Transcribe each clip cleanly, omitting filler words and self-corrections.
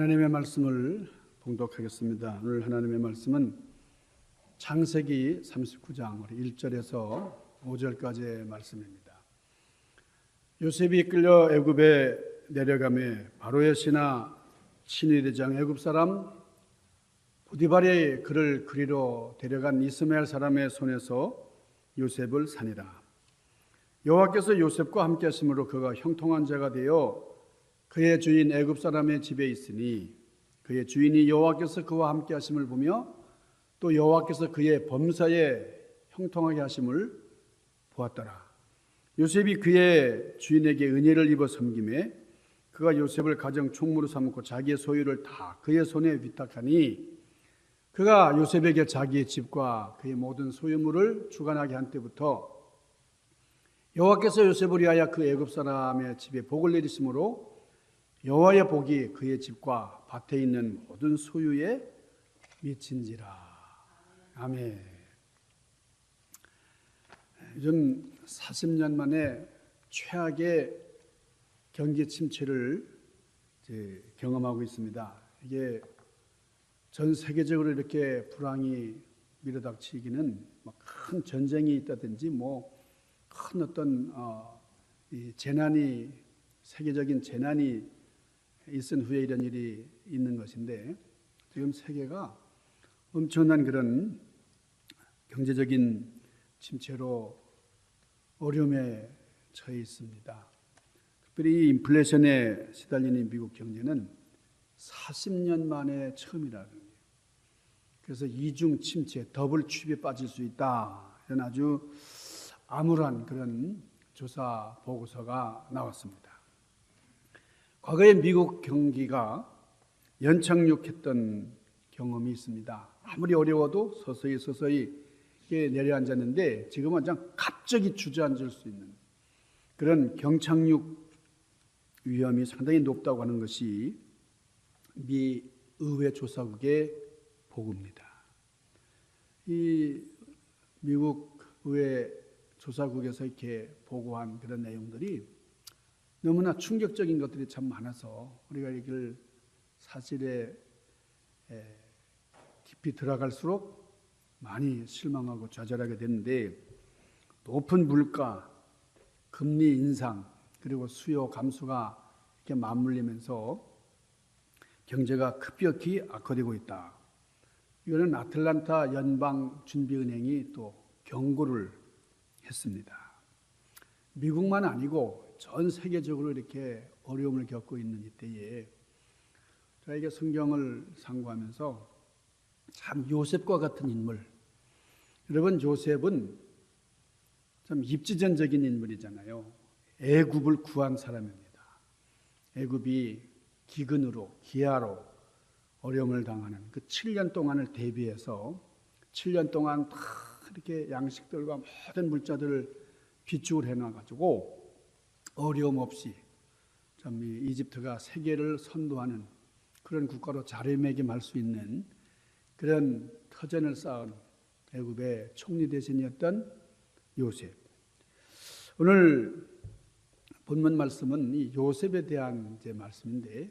하나님의 말씀을 봉독하겠습니다. 오늘 하나님의 말씀은 창세기 39장 1절에서 5절까지의 말씀입니다. 요셉이 이끌려 애굽에 내려가매 바로의 신하 친위 대장 애굽 사람 보디발이 그를 그리로 데려간 이스마엘 사람의 손에서 요셉을 산이라. 여호와께서 요셉과 함께 하심으로 그가 형통한 자가 되어 그의 주인 애굽 사람의 집에 있으니 그의 주인이 여호와께서 그와 함께 하심을 보며 또 여호와께서 그의 범사에 형통하게 하심을 보았더라. 요셉이 그의 주인에게 은혜를 입어 섬김에 그가 요셉을 가정 총무로 삼고 자기의 소유를 다 그의 손에 위탁하니 그가 요셉에게 자기의 집과 그의 모든 소유물을 주관하게 한 때부터 여호와께서 요셉을 위하여 그 애굽 사람의 집에 복을 내리심으로 여호와의 복이 그의 집과 밭에 있는 모든 소유에 미친지라. 아멘. 요즘 40년 만에 최악의 경기 침체를 경험하고 있습니다. 이게 전 세계적으로 이렇게 불황이 밀어닥치기는 큰 전쟁이 있다든지 큰 어떤 재난이 세계적인 재난이 있은 후에 이런 일이 있는 것인데 지금 세계가 엄청난 그런 경제적인 침체로 어려움에 처해 있습니다. 특별히 인플레이션에 시달리는 미국 경제는 40년 만에 처음이라는 거예요. 그래서 이중 침체, 더블 취업에 빠질 수 있다. 이런 아주 암울한 그런 조사 보고서가 나왔습니다. 과거에 미국 경기가 연착륙했던 경험이 있습니다. 아무리 어려워도 서서히 내려앉았는데 지금은 그냥 갑자기 주저앉을 수 있는 그런 경착륙 위험이 상당히 높다고 하는 것이 미 의회 조사국의 보고입니다. 이 미국 의회 조사국에서 이렇게 보고한 그런 내용들이 너무나 충격적인 것들이 참 많아서 우리가 이걸 사실에 깊이 들어갈수록 많이 실망하고 좌절하게 되는데 높은 물가, 금리 인상, 그리고 수요 감소가 이렇게 맞물리면서 경제가 급격히 악화되고 있다. 이거는 아틀란타 연방준비은행이 또 경고를 했습니다. 미국만 아니고 전 세계적으로 이렇게 어려움을 겪고 있는 이때에 저에게 성경을 상고하면서 참 요셉과 같은 인물, 여러분 요셉은 참 입지전적인 인물이잖아요. 애굽을 구한 사람입니다. 애굽이 기근으로 기아로 어려움을 당하는 그 7년 동안을 대비해서 7년 동안 다 이렇게 양식들과 모든 물자들을 비축을 해놔가지고 어려움 없이 참 이집트가 세계를 선도하는 그런 국가로 자리매김할 수 있는 그런 터전을 쌓은 애굽의 총리 대신이었던 요셉. 오늘 본문 말씀은 이 요셉에 대한 이제 말씀인데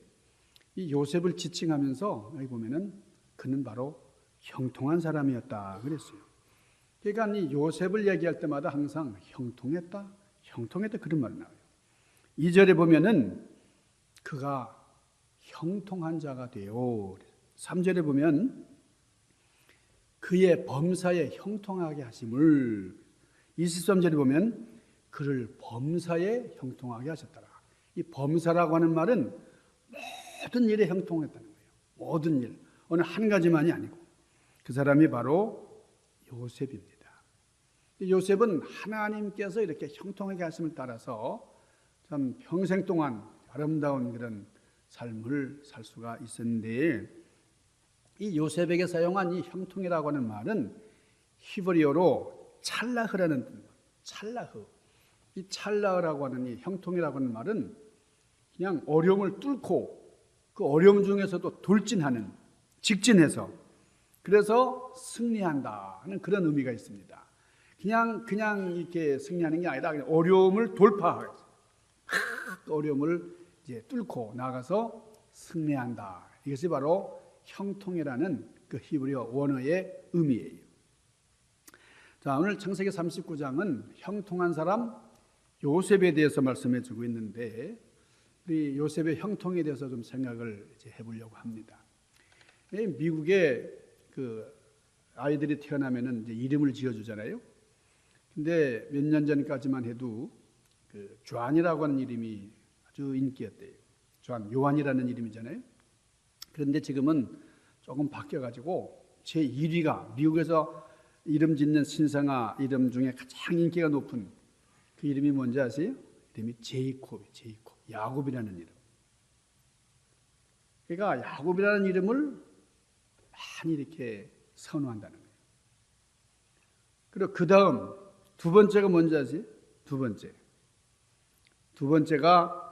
이 요셉을 지칭하면서 여기 보면은 그는 바로 형통한 사람이었다 그랬어요. 그러니까 이 요셉을 얘기할 때마다 항상 형통했다 그런 말이 나와요. 2절에 보면은 그가 형통한 자가 되어 3절에 보면 그의 범사에 형통하게 하심을 23절에 보면 그를 범사에 형통하게 하셨더라. 이 범사라고 하는 말은 모든 일에 형통했다는 거예요. 모든 일, 어느 한 가지만이 아니고 그 사람이 바로 요셉입니다. 요셉은 하나님께서 이렇게 형통하게 하심을 따라서 참 평생 동안 아름다운 그런 삶을 살 수가 있었는데 이 요셉에게 사용한 이 형통이라고 하는 말은 히브리어로 찰라흐라는 뜻입니다. 찰라흐. 이 찰라흐라고 하는 이 형통이라고 하는 말은 그냥 어려움을 뚫고 그 어려움 중에서도 돌진하는, 직진해서 그래서 승리한다 하는 그런 의미가 있습니다. 그냥 이렇게 승리하는 게 아니라 그냥 어려움을 돌파하고 어려움을 이제 뚫고 나가서 승리한다. 이것이 바로 형통이라는 그 히브리어 원어의 의미예요. 자, 오늘 창세기 39장은 형통한 사람 요셉에 대해서 말씀해 주고 있는데, 우리 요셉의 형통에 대해서 좀 생각을 이제 해보려고 합니다. 미국에 그 아이들이 태어나면은 이제 이름을 지어주잖아요. 근데 몇 년 전까지만 해도 그 존이라고 하는 이름이 아주 인기였대요. 존, 요한이라는 이름이잖아요. 그런데 지금은 조금 바뀌어가지고 제 1위가 미국에서 이름 짓는 신생아 이름 중에 가장 인기가 높은 그 이름이 뭔지 아세요? 이름이 제이콥, 야곱이라는 이름. 그러니까 야곱이라는 이름을 많이 이렇게 선호한다는 거예요. 그리고 그 다음 두 번째가 뭔지 아세요? 두 번째가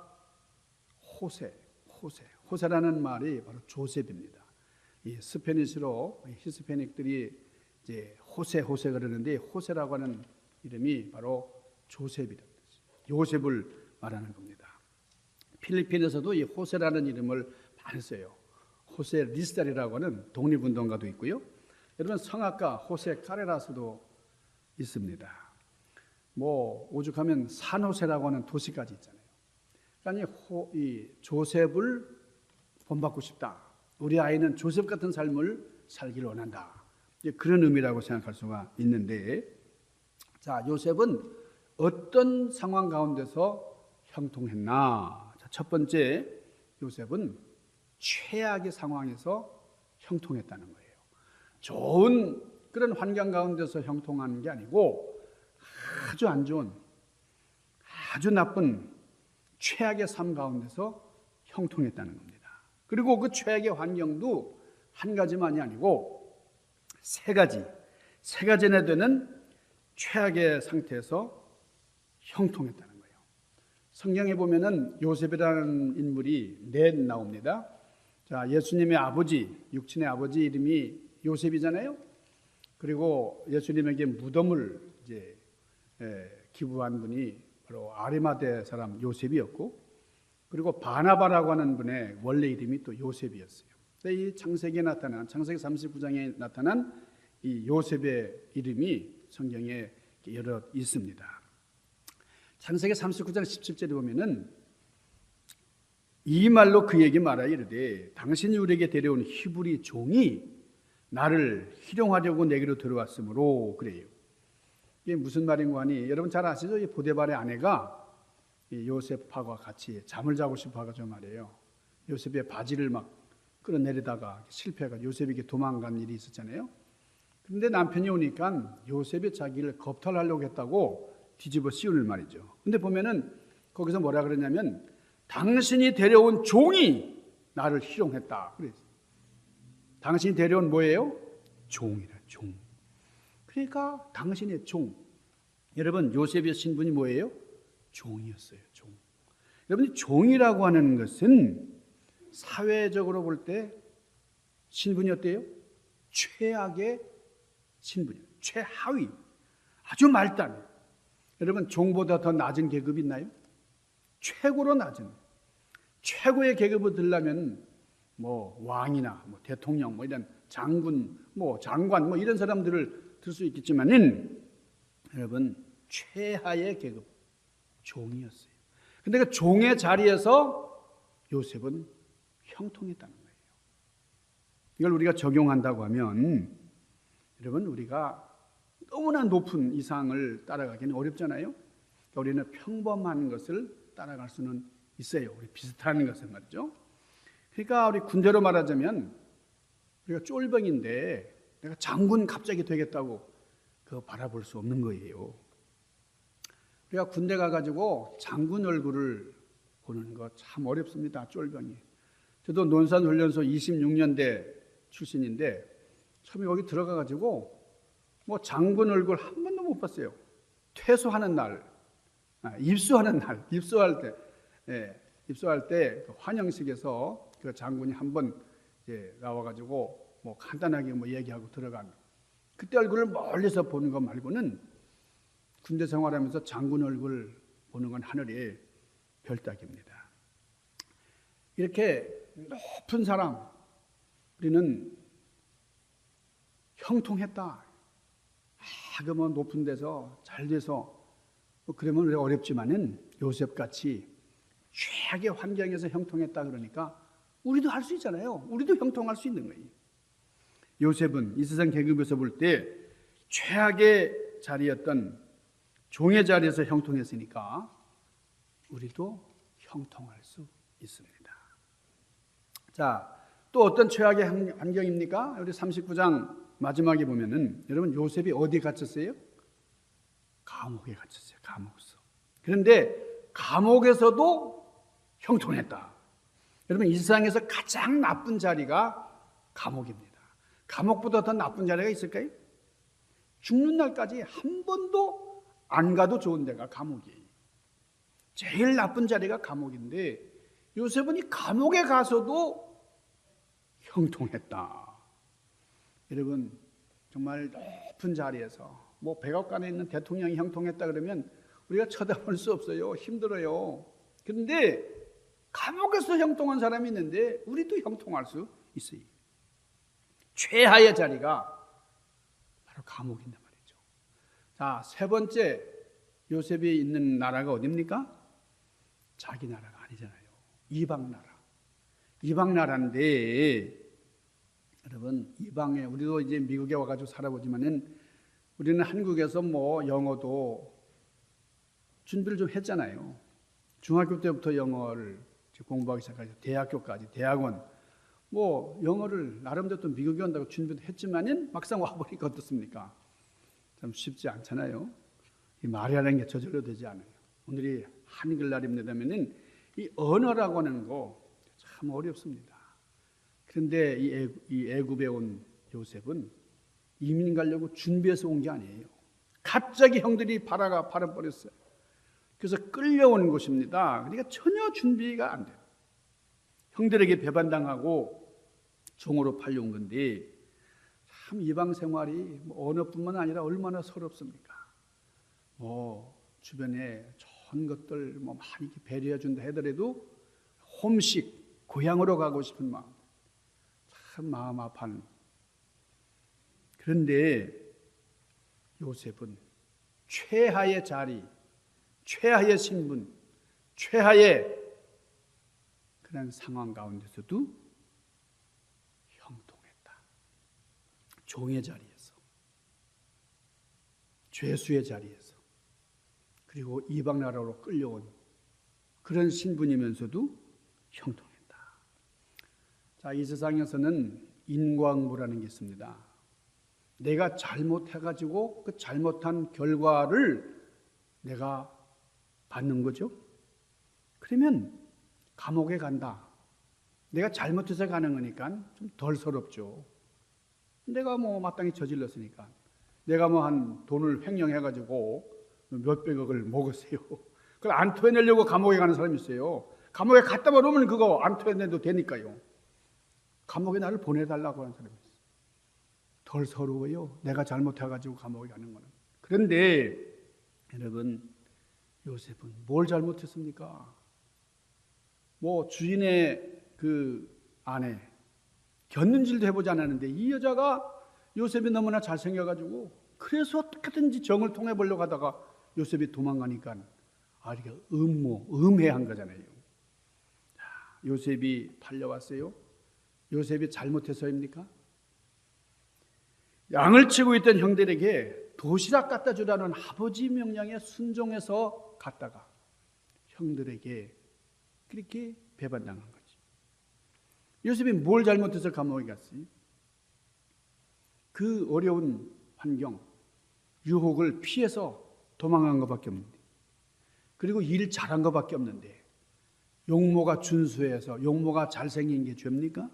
호세라는 말이 바로 조셉입니다. 이 스페니시로 히스패닉들이 이제 호세 그러는데, 호세라고 하는 이름이 바로 조셉이라는 뜻이에요. 요셉을 말하는 겁니다. 필리핀에서도 이 호세라는 이름을 많이 써요. 호세 리스달이라고 하는 독립운동가도 있고요. 여러분 성악가 호세 카레라스도 있습니다. 뭐 오죽하면 산호세라고 하는 도시까지 있잖아요. 그러니까 이 조셉을 본받고 싶다. 우리 아이는 조셉 같은 삶을 살기를 원한다. 그런 의미라고 생각할 수가 있는데, 자, 요셉은 어떤 상황 가운데서 형통했나? 자, 첫 번째, 요셉은 최악의 상황에서 형통했다는 거예요. 좋은 그런 환경 가운데서 형통하는 게 아니고 아주 안 좋은, 아주 나쁜 최악의 삶 가운데서 형통했다는 겁니다. 그리고 그 최악의 환경도 한 가지만이 아니고 세 가지나 되는 최악의 상태에서 형통했다는 거예요. 성경에 보면은 요셉이라는 인물이 넷 나옵니다. 자, 예수님의 아버지, 육친의 아버지 이름이 요셉이잖아요. 그리고 예수님에게 무덤을 이제 기부한 분이 바로 아리마대 사람 요셉이었고, 그리고 바나바라고 하는 분의 원래 이름이 또 요셉이었어요. 이 창세기에 나타난, 창세기 39장에 나타난 이 요셉의 이름이 성경에 여러 있습니다. 창세기 39장 17절에 보면은 이 말로 그에게 말하여 이르되 당신이 우리에게 데려온 히브리 종이 나를 희롱하려고 내게로 들어왔으므로 그래요. 이게 무슨 말인가 하니, 여러분 잘 아시죠? 이 보데발의 아내가 이 요셉하고 같이 잠을 자고 싶어 하죠 말이에요. 요셉의 바지를 막 끌어내리다가 실패해가 요셉에게 도망간 일이 있었잖아요. 그런데 남편이 오니까 요셉이 자기를 겁탈하려고 했다고 뒤집어 씌울 말이죠. 근데 보면은 거기서 뭐라 그러냐면 당신이 데려온 종이 나를 희롱했다. 그랬어요. 당신이 데려온 뭐예요? 종이라, 종. 그러니까 당신의 종. 여러분 요셉의 신분이 뭐예요? 종이었어요. 종. 여러분 종이라고 하는 것은 사회적으로 볼 때 신분이 어때요? 최악의 신분이에요. 최하위. 아주 말단. 여러분 종보다 더 낮은 계급이 있나요? 최고로 낮은. 최고의 계급을 들려면 뭐 왕이나 뭐 대통령 뭐 이런 장군 뭐 장관 뭐 이런 사람들을 들 수 있겠지만은 여러분 최하의 계급 종이었어요. 근데 그 종의 자리에서 요셉은 형통했다는 거예요. 이걸 우리가 적용한다고 하면 여러분 우리가 너무나 높은 이상을 따라가기는 어렵잖아요. 그러니까 우리는 평범한 것을 따라갈 수는 있어요. 우리 비슷한 것을 말이죠. 그러니까 우리 군대로 말하자면 우리가 쫄병인데 내가 장군 갑자기 되겠다고 그거 바라볼 수 없는 거예요. 우리가 군대 가가지고 장군 얼굴을 보는 거 참 어렵습니다. 쫄병이. 저도 논산훈련소 26년대 출신인데 처음에 여기 들어가가지고 뭐 장군 얼굴 한 번도 못 봤어요. 퇴소하는 날, 입수하는 날, 입수할 때 환영식에서 그 장군이 한 번 나와가지고 뭐 간단하게 뭐 얘기하고 들어간 그때 얼굴을 멀리서 보는 것 말고는 군대 생활하면서 장군 얼굴 보는 건 하늘의 별따기입니다. 이렇게 높은 사람, 우리는 형통했다. 그러면 높은 데서 잘 돼서 그러면 우리가 어렵지만은 요셉같이 최악의 환경에서 형통했다 그러니까 우리도 할 수 있잖아요. 우리도 형통할 수 있는 거예요. 요셉은 이 세상 계급에서 볼 때 최악의 자리였던 종의 자리에서 형통했으니까 우리도 형통할 수 있습니다. 자, 또 어떤 최악의 환경입니까? 우리 39장 마지막에 보면은 여러분 요셉이 어디 갇혔어요? 감옥에 갇혔어요. 감옥에서. 그런데 감옥에서도 형통했다. 여러분 이 세상에서 가장 나쁜 자리가 감옥입니다. 감옥보다 더 나쁜 자리가 있을까요? 죽는 날까지 한 번도 안 가도 좋은 데가 감옥이에요. 제일 나쁜 자리가 감옥인데 요셉은 이 감옥에 가서도 형통했다. 여러분 정말 높은 자리에서 뭐 백악관에 있는 대통령이 형통했다 그러면 우리가 쳐다볼 수 없어요. 힘들어요. 그런데 감옥에서 형통한 사람이 있는데 우리도 형통할 수 있어요. 최하의 자리가 바로 감옥인단 말이죠. 자, 세 번째 요셉이 있는 나라가 어디입니까? 자기 나라가 아니잖아요. 이방 나라. 이방 나라인데 여러분 이방에 우리도 이제 미국에 와가지고 살아보지만은 우리는 한국에서 뭐 영어도 준비를 좀 했잖아요. 중학교 때부터 영어를 공부하기 시작해서 대학교까지 대학원 뭐 영어를 나름대로 또 미국에 온다고 준비도 했지만은 막상 와보니까 어떻습니까? 참 쉽지 않잖아요. 이 말이라는 게 저절로 되지 않아요. 오늘이 한글날입니다면은 이 언어라고 하는 거 참 어렵습니다. 그런데 이 애굽에 온 요셉은 이민 가려고 준비해서 온 게 아니에요. 갑자기 형들이 팔아버렸어요. 그래서 끌려오는 것입니다. 그러니까 전혀 준비가 안 돼요. 형들에게 배반당하고 종으로 팔려온 건데 참 이방 생활이 뭐 언어뿐만 아니라 얼마나 서럽습니까? 뭐 주변에 좋은 것들 뭐 많이 배려해 준다 하더라도 홈식 고향으로 가고 싶은 마음 참 마음 아파하는. 그런데 요셉은 최하의 자리, 최하의 신분, 최하의 그런 상황 가운데서도 형통했다. 종의 자리에서, 죄수의 자리에서, 그리고 이방 나라로 끌려온 그런 신분이면서도 형통했다. 자, 이 세상에서는 인과응보라는 게 있습니다. 내가 잘못해가지고 그 잘못한 결과를 내가 받는 거죠. 그러면 감옥에 간다. 내가 잘못해서 가는 거니까 좀 덜 서럽죠. 내가 뭐 마땅히 저질렀으니까. 내가 뭐 한 돈을 횡령해가지고 몇백억을 먹었어요. 그걸 안 토해내려고 감옥에 가는 사람이 있어요. 감옥에 갔다 오면 그거 안 토해내도 되니까요. 감옥에 나를 보내달라고 하는 사람이 있어요. 덜 서러워요. 내가 잘못해가지고 감옥에 가는 거는. 그런데 여러분 요셉은 뭘 잘못했습니까? 뭐 주인의 그 아내 곁눈질도 해보지 않았는데 이 여자가 요셉이 너무나 잘생겨가지고 그래서 어떻게든지 정을 통해보려고 하다가 요셉이 도망가니까 이게 음해한 거잖아요. 요셉이 팔려왔어요. 요셉이 잘못해서입니까? 양을 치고 있던 형들에게 도시락 갖다 주라는 아버지 명령에 순종해서 갔다가 형들에게 그렇게 배반당한 거지. 요셉이 뭘 잘못해서 감옥에 갔어요? 그 어려운 환경, 유혹을 피해서 도망간 것밖에 없는데, 그리고 일 잘한 것밖에 없는데, 용모가 준수해서 용모가 잘생긴 게 죄입니까?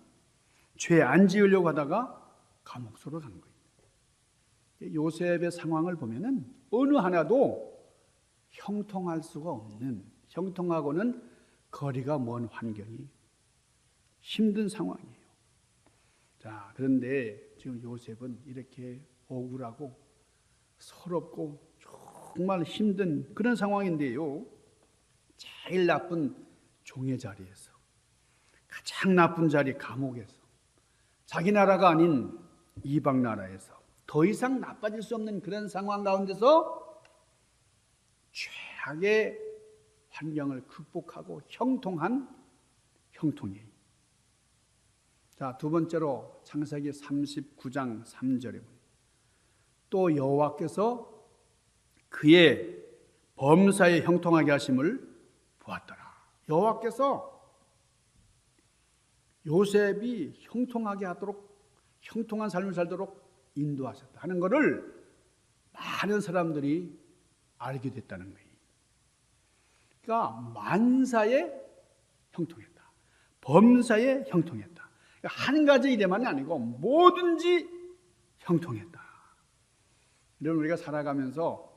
죄 안 지으려고 하다가 감옥소로 간 거예요. 요셉의 상황을 보면은 어느 하나도 형통할 수가 없는, 형통하고는 거리가 먼 환경이 힘든 상황이에요. 자, 그런데 지금 요셉은 이렇게 억울하고 서럽고 정말 힘든 그런 상황인데요. 제일 나쁜 종의 자리에서, 가장 나쁜 자리 감옥에서, 자기 나라가 아닌 이방 나라에서 더 이상 나빠질 수 없는 그런 상황 가운데서 최악의 환경을 극복하고 형통한 형통이에요. 자, 두 번째로 창세기 39장 3절에 보니 또 여호와께서 그의 범사에 형통하게 하심을 보았더라. 여호와께서 요셉이 형통하게 하도록, 형통한 삶을 살도록 인도하셨다 하는 것을 많은 사람들이 알게 됐다는 거예요. 그러니까 만사에 형통했다, 범사에 형통했다. 그러니까 한 가지 일에만이 아니고 뭐든지 형통했다. 여러분, 우리가 살아가면서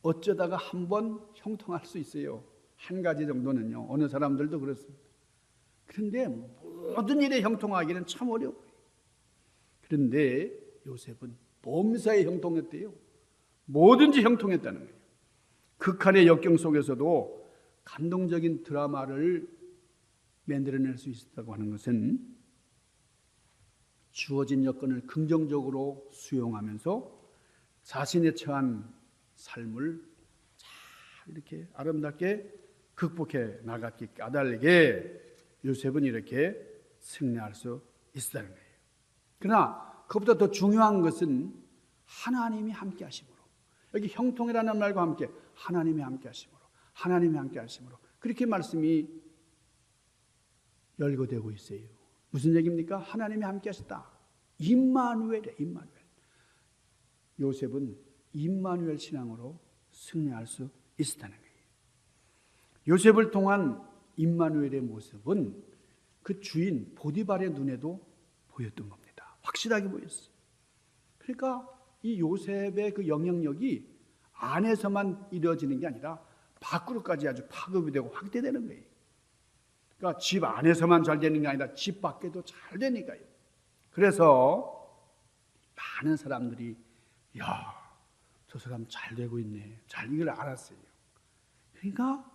어쩌다가 한번 형통할 수 있어요. 한 가지 정도는요. 어느 사람들도 그렇습니다. 그런데 모든 일에 형통하기는 참 어려워요. 그런데 요셉은 범사에 형통했대요. 뭐든지 형통했다는 거예요. 극한의 역경 속에서도 감동적인 드라마를 만들어낼 수 있었다고 하는 것은 주어진 여건을 긍정적으로 수용하면서 자신의 처한 삶을 잘 이렇게 아름답게 극복해 나갔기 까닭에 요셉은 이렇게 승리할 수 있었다는 거예요. 그러나 그것보다 더 중요한 것은 하나님이 함께 하심으로, 여기 형통이라는 말과 함께 하나님이 함께 하심으로, 하나님이 함께 하심으로, 그렇게 말씀이 열거되고 있어요. 무슨 얘기입니까? 하나님이 함께 하셨다. 임마누엘이에요. 임마누엘. 요셉은 임마누엘 신앙으로 승리할 수 있었다는 거예요. 요셉을 통한 임마누엘의 모습은 그 주인 보디발의 눈에도 보였던 겁니다. 확실하게 보였어요. 그러니까 이 요셉의 그 영향력이 안에서만 이루어지는 게 아니라 밖으로까지 아주 파급이 되고 확대되는 거예요. 그러니까 집 안에서만 잘 되는 게 아니라 집 밖에도 잘 되니까요. 그래서 많은 사람들이 야, 저 사람 잘 되고 있네, 잘 이걸 알았어요. 그러니까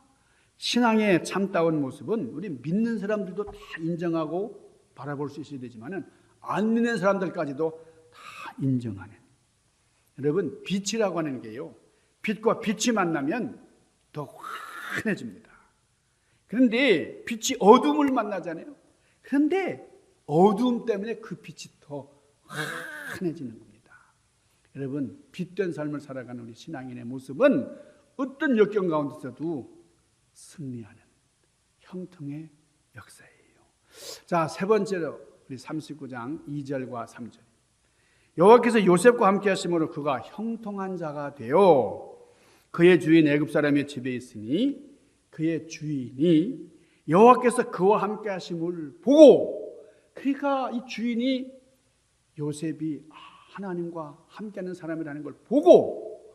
신앙의 참다운 모습은 우리 믿는 사람들도 다 인정하고 바라볼 수 있어야 되지만은 안 믿는 사람들까지도 다 인정하는. 여러분, 빛이라고 하는 게요, 빛과 빛이 만나면 더 환해집니다. 그런데 빛이 어둠을 만나잖아요. 그런데 어두움 때문에 그 빛이 더 환해지는 겁니다. 여러분, 빛된 삶을 살아가는 우리 신앙인의 모습은 어떤 역경 가운데서도 승리하는 형통의 역사예요. 자, 세 번째로 우리 39장 2절과 3절. 여호와께서 요셉과 함께 하심으로 그가 형통한 자가 되어 그의 주인 애굽 사람의 집에 있으니 그의 주인이 여호와께서 그와 함께 하심을 보고, 그러니까 이 주인이 요셉이 하나님과 함께하는 사람이라는 걸 보고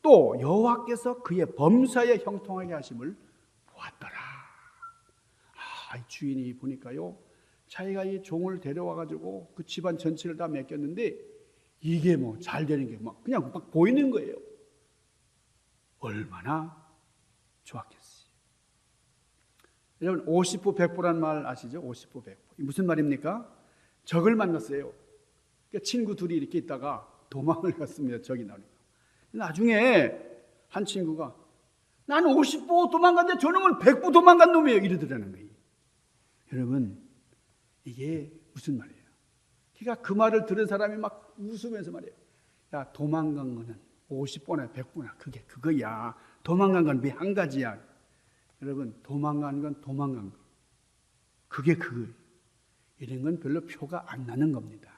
또 여호와께서 그의 범사에 형통하게 하심을 보았더라. 이 주인이 보니까요, 자기가 이 종을 데려와 가지고 그 집안 전체를 다 맡겼는데 이게 뭐 잘 되는 게 막 그냥 막 보이는 거예요. 얼마나 좋았겠어요. 여러분, 50부 100부란 말 아시죠? 50부 100부. 무슨 말입니까? 적을 만났어요. 그러니까 친구 둘이 이렇게 있다가 도망을 갔습니다. 적이 나오니까. 나중에 한 친구가 나는 50부 도망갔는데 저놈은 100부 도망간 놈이에요, 이러더라는 거예요. 여러분, 이게 무슨 말이에요? 그러니까 그 말을 들은 사람이 막 웃으면서 말이에요. 야, 도망간 거는 50부나 100부나 그게 그거야. 도망간 건 한 가지야. 여러분, 도망간 건 도망간 거. 그게 그거예요. 이런 건 별로 표가 안 나는 겁니다.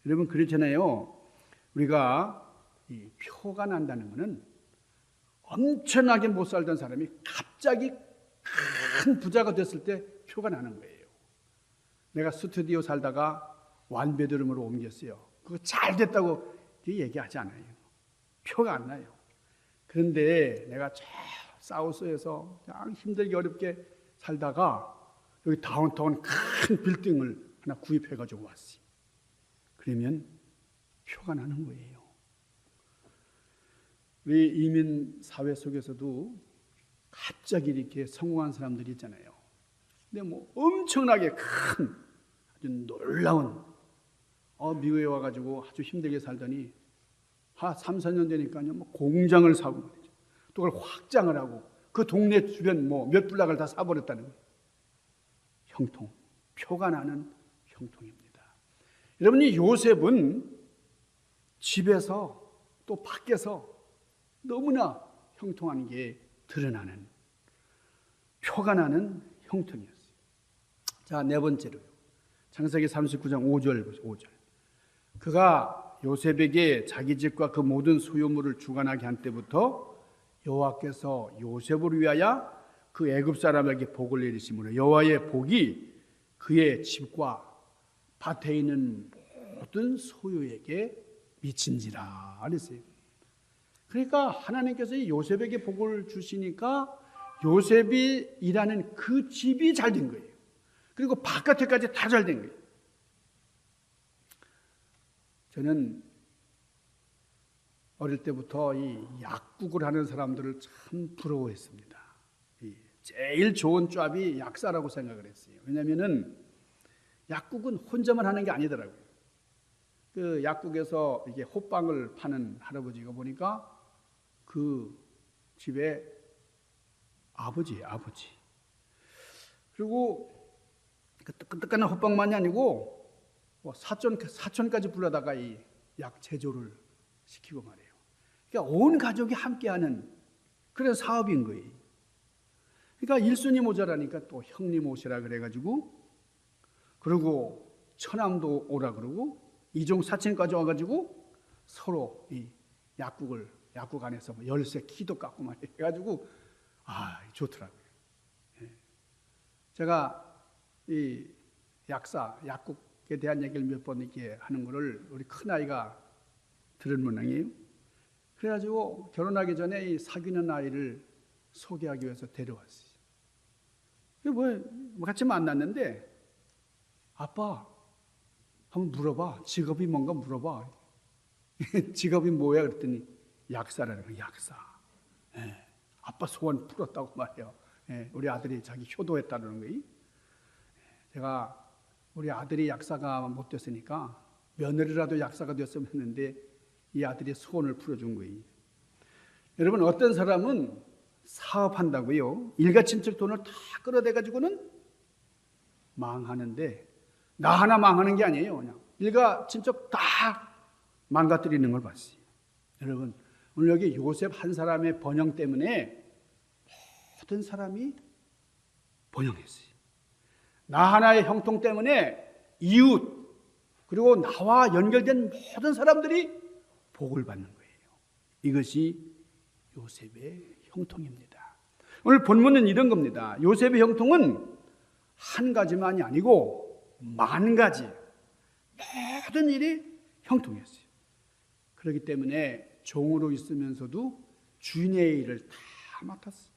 여러분, 그렇잖아요. 우리가 이 표가 난다는 것은 엄청나게 못 살던 사람이 갑자기 큰 부자가 됐을 때 표가 나는 거예요. 내가 스튜디오 살다가 완베드룸으로 옮겼어요. 그거 잘 됐다고 얘기하지 않아요. 표가 안 나요. 그런데 내가 저 사우스에서 그냥 힘들게 어렵게 살다가 여기 다운타운 큰 빌딩을 하나 구입해가지고 왔어요. 그러면 표가 나는 거예요. 우리 이민 사회 속에서도 갑자기 이렇게 성공한 사람들이 있잖아요. 근데 뭐 엄청나게 큰 아주 놀라운 미국에 와가지고 아주 힘들게 살더니 3, 4년 되니까요, 뭐 공장을 사고 말이죠. 또 그걸 확장을 하고 그 동네 주변 몇 블락을 다 사버렸다는 거예요. 형통, 표가 나는 형통입니다. 여러분, 이 요셉은 집에서 또 밖에서 너무나 형통한 게 드러나는, 표가 나는 형통이었어요. 자, 네 번째로요. 창세기 39장 5절 보세요. 5절. 그가 요셉에게 자기 집과 그 모든 소유물을 주관하게 한 때부터 여호와께서 요셉을 위하여 그 애굽 사람에게 복을 내리심으로 여호와의 복이 그의 집과 밭에 있는 모든 소유에게 미친지라 그랬어요. 그러니까 하나님께서 이 요셉에게 복을 주시니까 요셉이 일하는 그 집이 잘 된 거예요. 그리고 바깥에까지 다 잘 된 거예요. 저는 어릴 때부터 이 약국을 하는 사람들을 참 부러워했습니다. 제일 좋은 왑이 약사라고 생각을 했어요. 왜냐하면은 약국은 혼자만 하는 게 아니더라고요. 그 약국에서 이게 호빵을 파는 할아버지가 보니까 그 집에 아버지예요, 아버지. 그리고 그 뜨끈뜨끈한 호빵만이 아니고 사촌까지 불러다가 이 약 제조를 시키고 말이에요. 그러니까 온 가족이 함께하는 그런 사업인 거예요. 그러니까 일손이 모자라니까 또 형님 오시라 그래가지고, 그리고 처남도 오라 그러고 이종 사촌까지 와가지고 서로 이 약국 안에서 열쇠 키도 깎고 막 해가지고 좋더라고요. 제가 이 약국에 대한 얘기를 몇 번 이렇게 하는 거를 우리 큰아이가 들은 모양이에요. 그래가지고 결혼하기 전에 이 사귀는 아이를 소개하기 위해서 데려왔어요. 같이 만났는데, 아빠 한번 물어봐. 직업이 뭔가 물어봐. 직업이 뭐야? 그랬더니 약사라는 거예요. 약사. 아빠 소원 풀었다고 말해요. 우리 아들이 자기 효도했다는 거예요. 제가 우리 아들이 약사가 못 됐으니까 며느리라도 약사가 됐으면 했는데 이 아들이 소원을 풀어준 거예요. 여러분, 어떤 사람은 사업한다고요, 일가친척 돈을 다 끌어대가지고는 망하는데, 나 하나 망하는 게 아니에요. 그냥 일가친척 다 망가뜨리는 걸 봤어요. 여러분, 오늘 여기 요셉 한 사람의 번영 때문에 모든 사람이 번영했어요. 나 하나의 형통 때문에 이웃, 그리고 나와 연결된 모든 사람들이 복을 받는 거예요. 이것이 요셉의 형통입니다. 오늘 본문은 이런 겁니다. 요셉의 형통은 한 가지만이 아니고 만 가지, 모든 일이 형통이었어요. 그렇기 때문에 종으로 있으면서도 주인의 일을 다 맡았어요.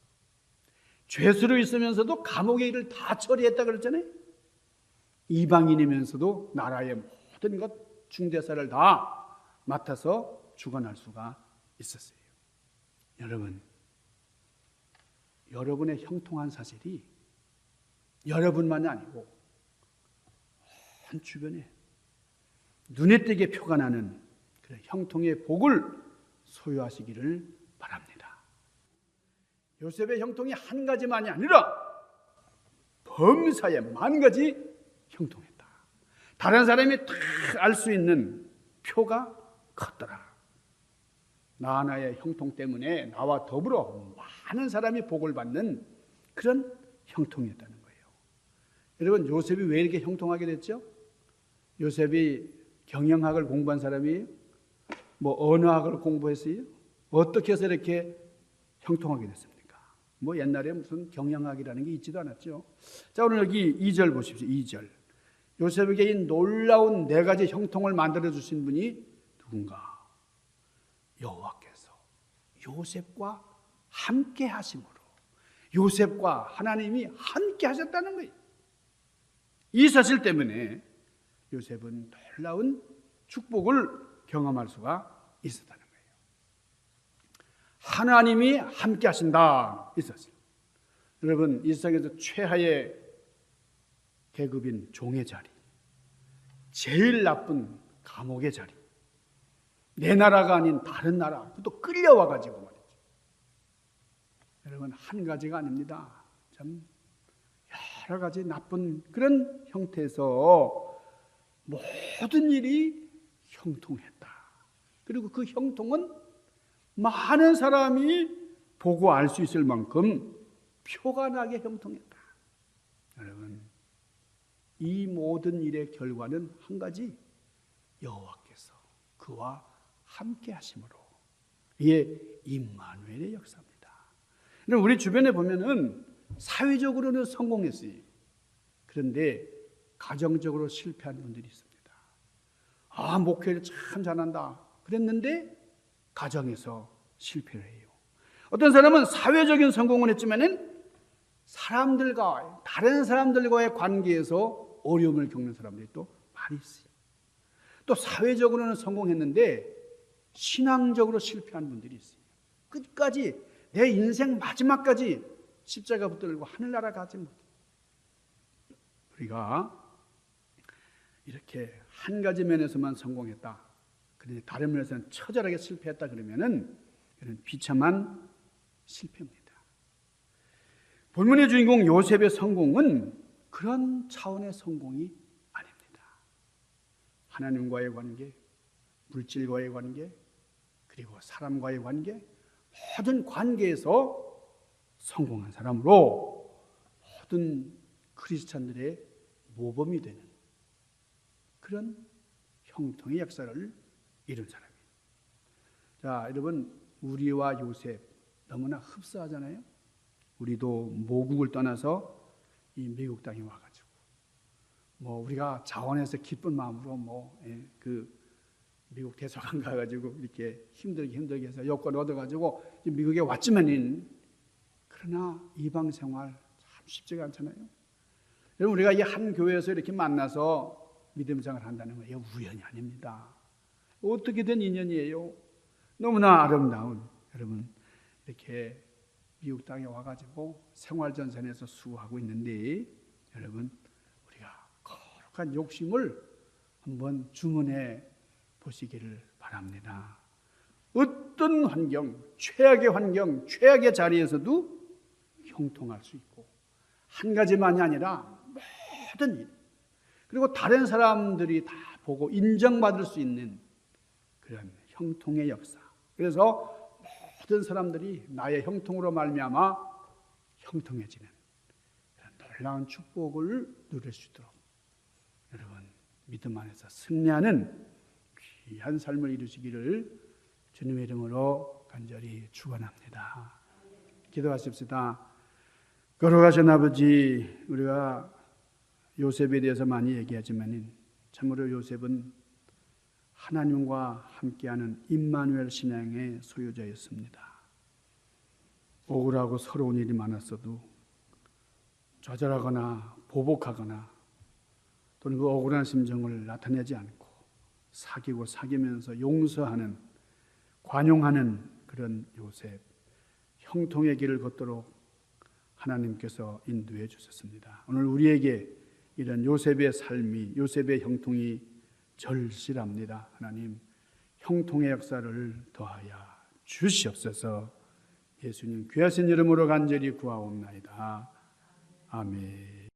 죄수로 있으면서도 감옥의 일을 다 처리했다 그랬잖아요. 이방인이면서도 나라의 모든 것 중대사를 다 맡아서 주관할 수가 있었어요. 여러분, 여러분의 형통한 사실이 여러분만이 아니고 한 주변에 눈에 띄게 표가 나는 그런 형통의 복을 소유하시기를 바랍니다. 요셉의 형통이 한 가지만이 아니라 범사에 만 가지 형통했다. 다른 사람이 다 알 수 있는 표가 컸더라. 나 하나의 형통 때문에 나와 더불어 많은 사람이 복을 받는 그런 형통이었다는 거예요. 여러분, 요셉이 왜 이렇게 형통하게 됐죠? 요셉이 경영학을 공부한 사람이 언어학을 공부했어요? 어떻게 해서 이렇게 형통하게 됐습니까? 옛날에 무슨 경영학이라는 게 있지도 않았죠. 자, 오늘 여기 2절 보십시오. 2절. 요셉에게 이 놀라운 네 가지 형통을 만들어 주신 분이 누군가? 여호와께서 요셉과 함께 하심으로, 요셉과 하나님이 함께 하셨다는 거예요. 이 사실 때문에 요셉은 놀라운 축복을 경험할 수가 있었다는 거예요. 하나님이 함께 하신다, 이 사실. 여러분, 이 세상에서 최하의 계급인 종의 자리, 제일 나쁜 감옥의 자리, 내 나라가 아닌 다른 나라, 또 끌려와 가지고 말이죠. 여러분, 한 가지가 아닙니다. 참 여러 가지 나쁜 그런 형태에서 모든 일이 형통했다. 그리고 그 형통은 많은 사람이 보고 알 수 있을 만큼 표가 나게 형통했다. 여러분, 이 모든 일의 결과는 한 가지, 여호와께서 그와 함께 하심으로, 이게 임마누엘의 역사입니다. 우리 주변에 보면은 사회적으로는 성공했어요. 그런데 가정적으로 실패한 분들이 있습니다. 목회를 참 잘한다 그랬는데 가정에서 실패를 해요. 어떤 사람은 사회적인 성공을 했지만은 사람들과, 다른 사람들과의 관계에서 어려움을 겪는 사람들이 또 많이 있어요. 또 사회적으로는 성공했는데 신앙적으로 실패한 분들이 있어요. 끝까지 내 인생 마지막까지 십자가 붙들고 하늘나라 가지 못해요. 우리가 이렇게 한 가지 면에서만 성공했다, 그런데 다른 면에서는 처절하게 실패했다 그러면은 이런 비참한 실패입니다. 본문의 주인공 요셉의 성공은 그런 차원의 성공이 아닙니다. 하나님과의 관계, 물질과의 관계, 그리고 사람과의 관계, 모든 관계에서 성공한 사람으로 모든 크리스찬들의 모범이 되는 그런 형통의 역사를 이룬 사람이에요. 자, 여러분, 우리와 요셉 너무나 흡사하잖아요. 우리도 모국을 떠나서 이 미국 땅에 와가지고 우리가 자원해서 기쁜 마음으로 미국 대사관 가가지고 이렇게 힘들게 해서 여권 얻어가지고 미국에 왔지만은, 그러나 이방 생활 참 쉽지가 않잖아요. 여러분, 우리가 이 한 교회에서 이렇게 만나서 믿음 생활을 한다는 건 이게 우연이 아닙니다. 어떻게 된 인연이에요? 너무나 아름다운, 여러분, 이렇게 미국 땅에 와가지고 생활전선에서 수고하고 있는데, 여러분, 우리가 거룩한 욕심을 한번 주문해 보시기를 바랍니다. 어떤 환경, 최악의 자리에서도 형통할 수 있고, 한 가지만이 아니라 모든 일, 그리고 다른 사람들이 다 보고 인정받을 수 있는 그런 형통의 역사. 그래서 모든 사람들이 나의 형통으로 말미암아 형통해지는 그런 놀라운 축복을 누릴 수 있도록 여러분, 믿음 안에서 승리하는 귀한 삶을 이루시기를 주님의 이름으로 간절히 축원합니다. 기도하십시다. 거룩하신 아버지, 우리가 요셉에 대해서 많이 얘기하지만 참으로 요셉은 하나님과 함께하는 임마누엘 신앙의 소유자였습니다. 억울하고 서러운 일이 많았어도 좌절하거나 보복하거나 또는 그 억울한 심정을 나타내지 않고 사귀면서 용서하는, 관용하는 그런 요셉, 형통의 길을 걷도록 하나님께서 인도해 주셨습니다. 오늘 우리에게 이런 요셉의 삶이, 요셉의 형통이 절실합니다. 하나님, 형통의 역사를 더하여 주시옵소서. 예수님 귀하신 이름으로 간절히 구하옵나이다. 아멘.